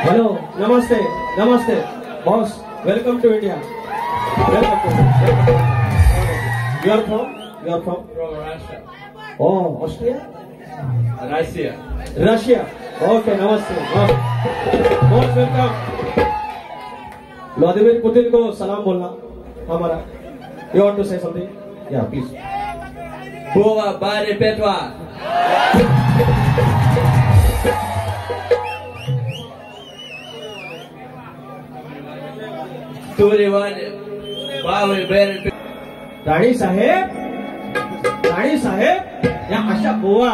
Hello, नमस्ते, नमस्ते, boss, welcome to India. You are from? From Russia. Oh, Austria? Russia. Russia. Okay, namaste. Most welcome. Vladimir Putin को सलाम बोलना हमारा. You want to say something? Yeah, please. Bova Bari Petwa. Turiwan Bari Petwa. राणी साहेब, या अशा गोवा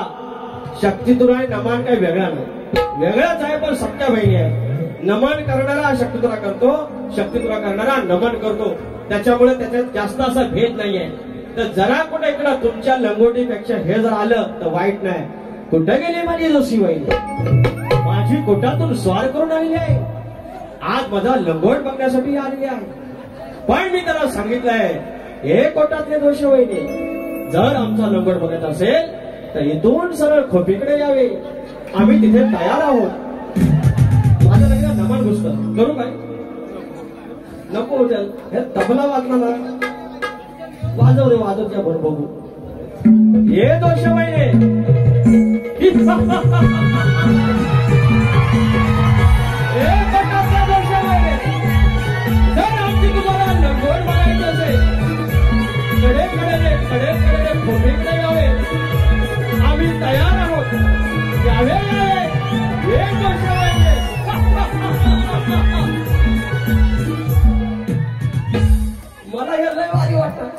शक्तितुरा नमन काही वेगळा नाही, वेगळाच आहे पण सख्या बहिणी आहे. नमन करणारा शक्तितुरा करतो, शक्तितुरा करणारा नमन करतो. त्याच्यामुळे त्याच्यात जास्त असा भेद नाहीये. तर जरा कुठे इकडं तुमच्या लंगोटीपेक्षा हे जर आलं तर वाईट नाही. कुठं गेली माझी जोशी वहिनी? माझी कोटातून स्वार करून आलेली आहे, आज माझा लंगोट बघण्यासाठी आलेली आहे. पण मी त्याला सांगितलंय, हे कोटातले दोष वहिनी, जर आमचा लंगोट बघत असेल तर इथून सरळ खोपीकडे यावे, आम्ही तिथे तयार आहोत. माझ्या लग्नात नमन घुसतं करू काय? नको होtel हे तबला वाजणार, वाजव रे वाजव, त्या बरोबर बघू. हे दोष वहिनी खोपीकडे यावे, आम्ही तयार आहोत. यावे एक गोष्ट मला हे लय भारी वाटत.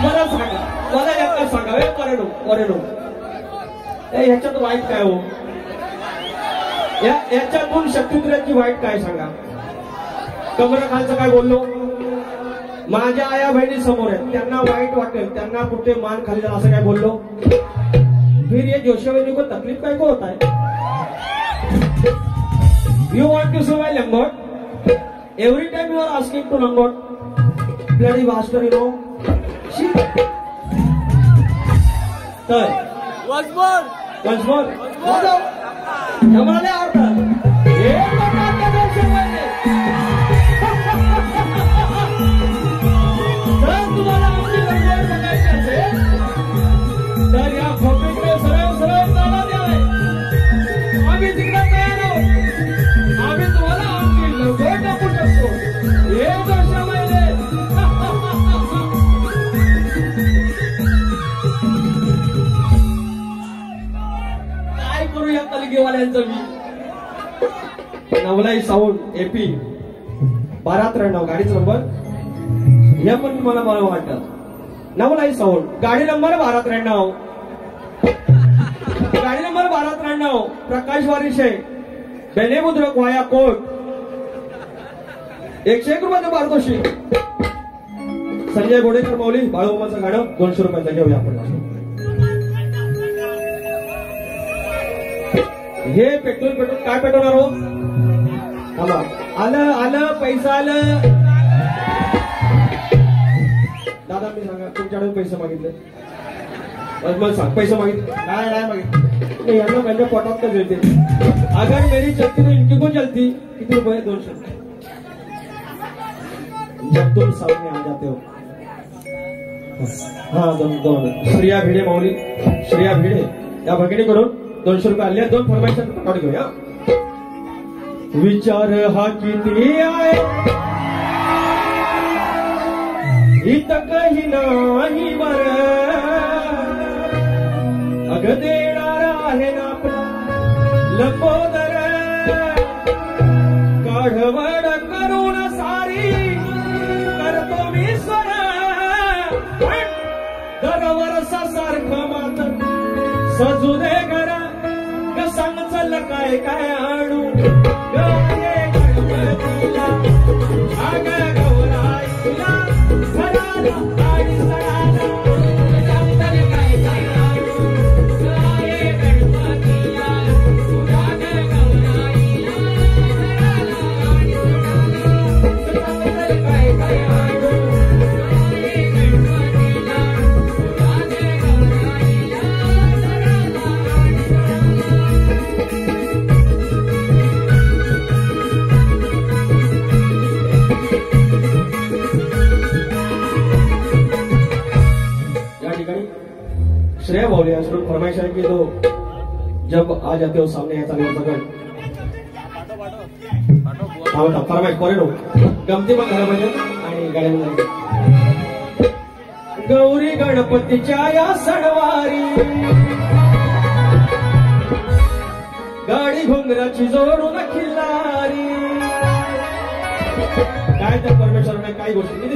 मला सांगा, मला यात सांगा, परेडो ह्याच्यात वाईट काय हो? याच्यातून शक्तिद्राची वाईट काय सांगा? कमरा खालचं काय बोललो? माझ्या आया बहिणी समोर आहेत, त्यांना वाईट वाटेल, त्यांना कुठे मान खाली जाईल असं काय बोललो? फिर ये जोशी को तकलीफ काय को होता है? You want to see my लंगोट? Every time you are asking to लंगोट. Bloody master you know. तर once more मला आवडतं. तुम्हाला आमची लंगोट बघायची असेल तर या खोपीकडे सरळ जागा द्यावे, आम्ही तिकडे तयार आहोत. आम्ही तुम्हाला आमची लंगोट दाखवू शकतो. हे दोष माहिती काय करू या कलगीवाल्यांचं? मी नवलाई साऊंड एपी 1293 गाडीचा नंबर, हे पण मला वाटत. नवलाई साऊंड गाडी नंबर 1293, गाडी नंबर 1293, प्रकाश वारिशे, बेनेमुद्रक वाया कोट, 101 रुपयाचं पारितोषिक. संजय गोडेकर माऊली बाळूमाचं गाणं 200 रुपयाचं घेऊया आपण. हे पेट्रोल काय पेटवणार हो? आलं पैसा आलं. दादा मी सांगा, तुमच्याकडे पैसे मागितले? मला सांग, पैसे मागितले? नाही मागितले. यांना माझ्या पोटात का मिळते? अगर मेरी चलती तो इनकी को चलती. किती रुपये? 200. जब तुम सामने आ जाते हो. हा दोन श्रेया भिडे माऊली, श्रेया भिडे या भगिनीकडून 200 रुपये आले. 2 फरमाईशा पटकावून घेऊया. विचार हा किती आहे इथं काही नाही बर, अग देणार आहे ना आपला लंबोदर. काढवड करून सारी करतो मी स्वर, दरवर्षा सारखं मात्र सजू दे घर. सांग चल काय काय आणू गणपतीला, अग गौराईला सणाला आणि सणाला. सांग काय काय आणू गणपतीला, अग गौराईला सणाला आणि सणाला. सांग काय काय आणू गणपतीला, अग गौराईला सणाला आणि सणाला. फरमाइश है कि तो जब आ जाते हो सामने ऐसा नहीं हो सकता फरमाइश करे नो गमती पण घरामध्ये आणि गाड्यांमध्ये गौरी गणपतीच्या या सणवारी गाडी घोंगराची जोडून खिल्लारी काय त्या परमेश्वराने काही गोष्टी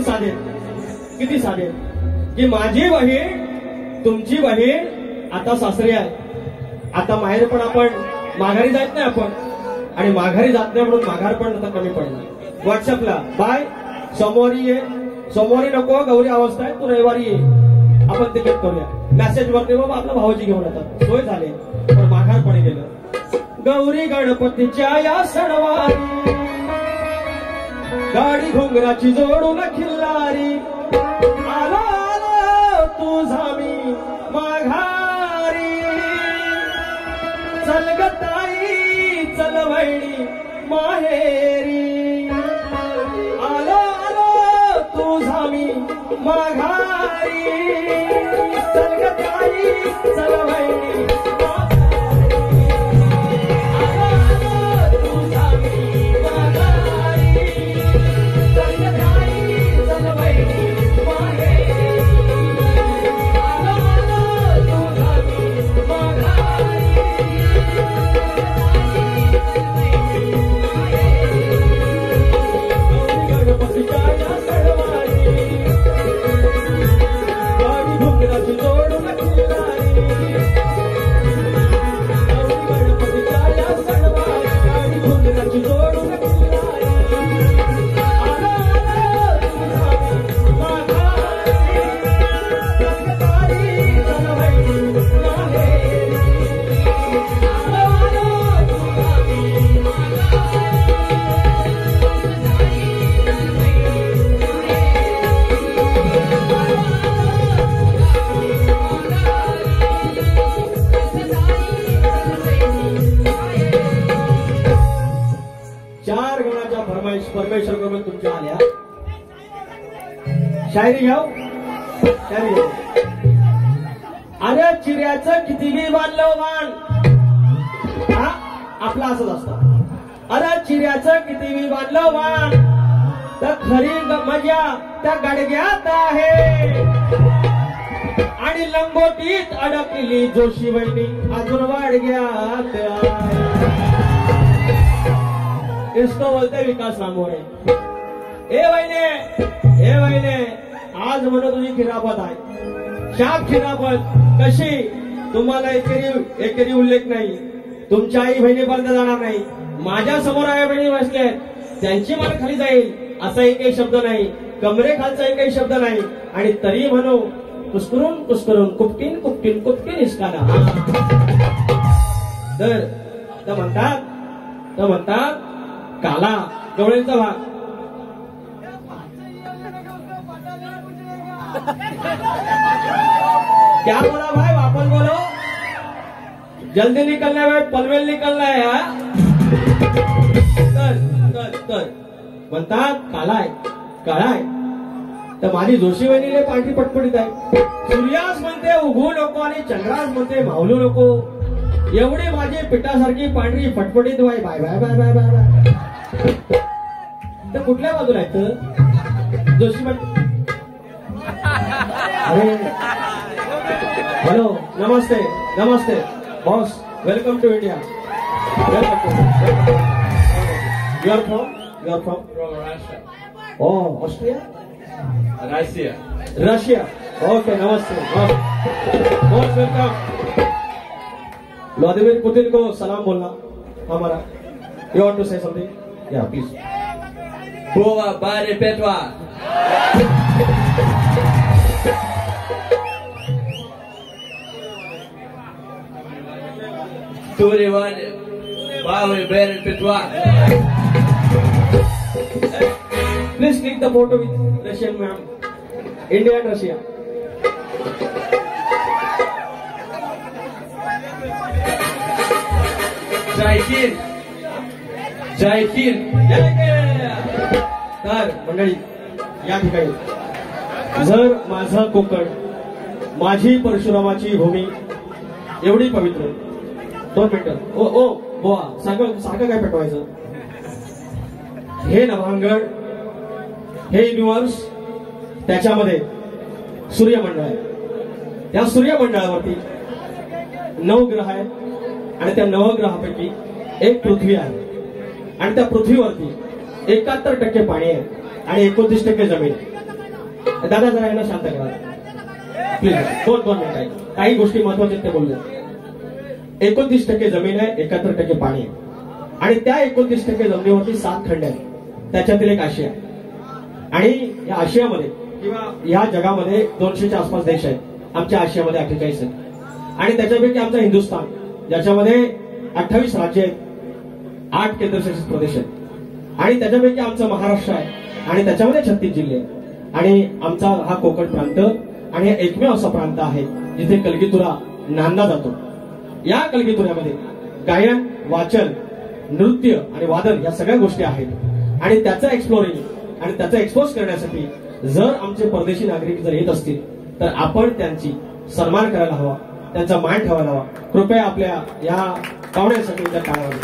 किती साधे की माझी बहीण तुमची बहीण आता सासरी आहे आता माहेर पण आपण माघारी जात नाही आपण आणि माघारी जात नाही म्हणून माघार पण आता कमी पडला व्हॉट्सअपला बाय सोमवारी नको गौरी अवस्था आहे तू रविवारी ये आपण तिकीट करूया मेसेज वरती बाबा आपला भाऊजी घेऊन येतात सोय झाले पण माघार पण गेलं गौरी गणपतीच्या या सणवारी गाडी घोंगराची जोडून खिल्लारी आलो आलो तुझा मी माघारी चल ग ताई चल वहिनी माहेरी आलो आलो तुझा मी माघारी चल ग ताई चल वहिनी परमेश्वर करून तुमच्या आल्या शायरी घ्याव शायरी अरे चिऱ्याचं किती बी बांधलं वाण हा आपला असंच असतं अरे चिऱ्याचं किती बी बांधलं वाण तर खरी मजा त्या गाडग्यात आहे आणि लंगोटीत अडकली जोशी वहिनी अजून वाडग्यात इसको बोलते विकास रामोरे ए वहिने आज म्हणून तुझी खिरापत आहे शाप खिरापत कशी तुम्हाला एकेरी उल्लेख नाही तुमच्या आई बहिणी पर्यंत जाणार नाही माझ्या समोर आई बहिणी बसले त्यांची मान खाली जाईल असा एकही शब्द नाही कमरे खालचा एकही शब्द नाही आणि तरी म्हणू कुस्करून कुपटीन हिसकाना तर म्हणतात काला गवळींचा भाग क्या बोला भाई वापस बोलो जल्दी निकलना है पनवेल निकलना है तर म्हणतात काळाय तर माझी जोशी वहिनीले पाठी पटपटीत आहे सूर्यास म्हणते उघू नको आणि चंद्रास म्हणते मावलू नको एवढी माझी पिठासारखी पांढरी फटफटीत bye bye bye bye bye bye bye तर कुठल्या बाजूला आहेत जोशी अरे हॅलो नमस्ते boss welcome to India you are from Russia. Austria Russia. Okay नमस्ते बॉस वेलकम व्लादिमीर पुतिन को सलाम बोलना हमारा you want to say something या please Boa Bare Petwa. Turiwan Boa Bare Petwa. Please click the photo with Russian ma'am. India and Russia. Jai Hind. तर मंडळी या ठिकाणी जर माझं कोकण माझी परशुरामाची भूमी एवढी पवित्र. 2 मिनिटं. ओ ओ बोवा सारखं सारखं काय पेटवायचं. हे नभांगण, हे युनिव्हर्स, त्याच्यामध्ये सूर्यमंडळ आहे. या सूर्यमंडळावरती 9 ग्रह आहेत आणि त्या 9 ग्रहापैकी एक पृथ्वी आहे आणि त्या पृथ्वीवरती 71% पाणी आहे आणि 29% जमीन आहे. दादा जरा यांना शांत करा प्लीज. 2 मिनिट आहे. काही गोष्टी महत्वाच्या ते बोलले. 29% जमीन आहे, 71% पाणी आहे आणि त्या 29% जमिनीवरती 7 खंड आहेत. त्याच्यातील एक आशिया आणि या आशियामध्ये किंवा या जगामध्ये 200च्या आसपास देश आहेत. आमच्या आशियामध्ये 48 आहेत आणि त्याच्यापैकी आमचा हिंदुस्थान ज्याच्यामध्ये 28 राज्य आहेत, 8 केंद्रशासित प्रदेश आहेत आणि त्याच्यापैकी आमचं महाराष्ट्र आहे आणि त्याच्यामध्ये 36 जिल्हे आहेत आणि आमचा हा कोकण प्रांत आणि हा एकमेव असा प्रांत आहे जिथे कलगीतुरा नांदला जातो. या कलगीतुऱ्यामध्ये गायन, वाचन, नृत्य आणि वादन या सगळ्या गोष्टी आहेत आणि त्याचं एक्सप्लोरिंग आणि त्याचं एक्सपोज करण्यासाठी जर आमचे परदेशी नागरिक जर येत असतील तर आपण त्यांची सन्मान करायला हवा, त्यांचा मान ठेवायला हवा. कृपया आपल्या या पाहुण्यांसाठी त्या टाळावर.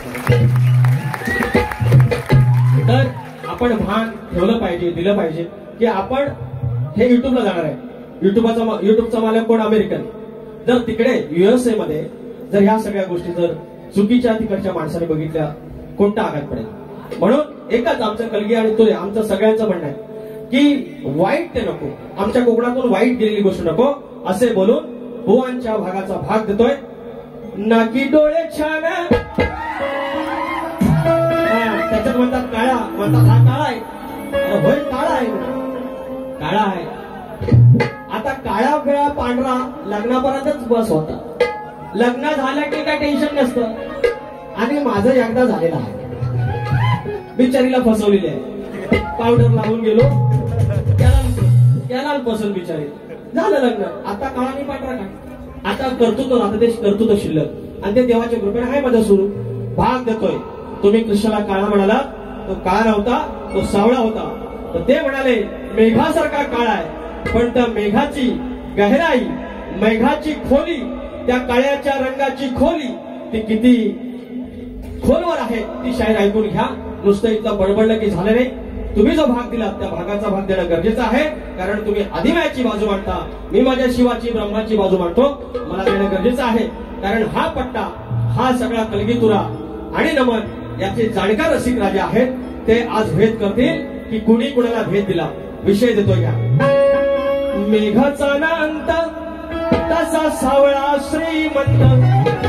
तर आपण भान ठेवलं पाहिजे, दिलं पाहिजे की आपण हे युट्यूबला जाणार आहे. युट्यूबचा मालक कोण? अमेरिकन. जर तिकडे USA मध्ये जर ह्या सगळ्या गोष्टी जर चुकीच्या तिकडच्या माणसाने बघितल्या कोणता आघात पडेल. म्हणून एकच आमचं कलगी आणि तो आमचं सगळ्यांचं म्हणणं आहे की वाईट ते नको, आमच्या कोकणातून वाईट गेलेली गोष्ट नको असे बोलून बुवांच्या भागाचा भाग देतोय. नाकी डोळे छान, त्याच्यात म्हणतात काळा, म्हणतात हा काळा आहे. होय काळा आहे, काळा आहे. आता काळा वेळा पांढरा लग्नापर्यंतच बस होता. लग्न झालं की काय टेन्शन नसतं आणि माझं एकदा झालेलं आहे. बिचारीला फसवलेली आहे. पावडर लावून गेलो, त्याला पसंत बिचारी, झालं लग्न. आता काळाने पांढरा काय, आता कर्तृत्व राहतं, ते कर्तृत्व शिल्लक आणि ते देवाच्या कृपेने आहे माझं सुरू. भाग देतोय. तुम्ही कृष्णाला काळा म्हणाला, तो काळा नव्हता, तो सावळा होता. तर ते म्हणाले मेघासारखा काळा आहे, पण त्या मेघाची गहराई, मेघाची खोली, त्या काळ्याच्या रंगाची खोली ती किती खोलवर आहे ती शायर ऐकून घ्या. नुसतं इथलं बडबडलं की झालं नाही. तुम्ही जो भाग दिला त्या भागाचा भाग देणं गरजेचं आहे, कारण तुम्ही आदिमायाची बाजू मांडता, मी माझ्या शिवाची ब्रह्माची बाजू मांडतो. मला देणं गरजेचं आहे कारण हा पट्टा, हा सगळा कलगीतुरा आणि नमन याचे जाणकार रसिक राजे आहेत. ते आज भेद करतील की कुणी कुणाला भेद दिला. विषय देतो या. मेघाचा ना अंत तसा सावळा श्रीमंत,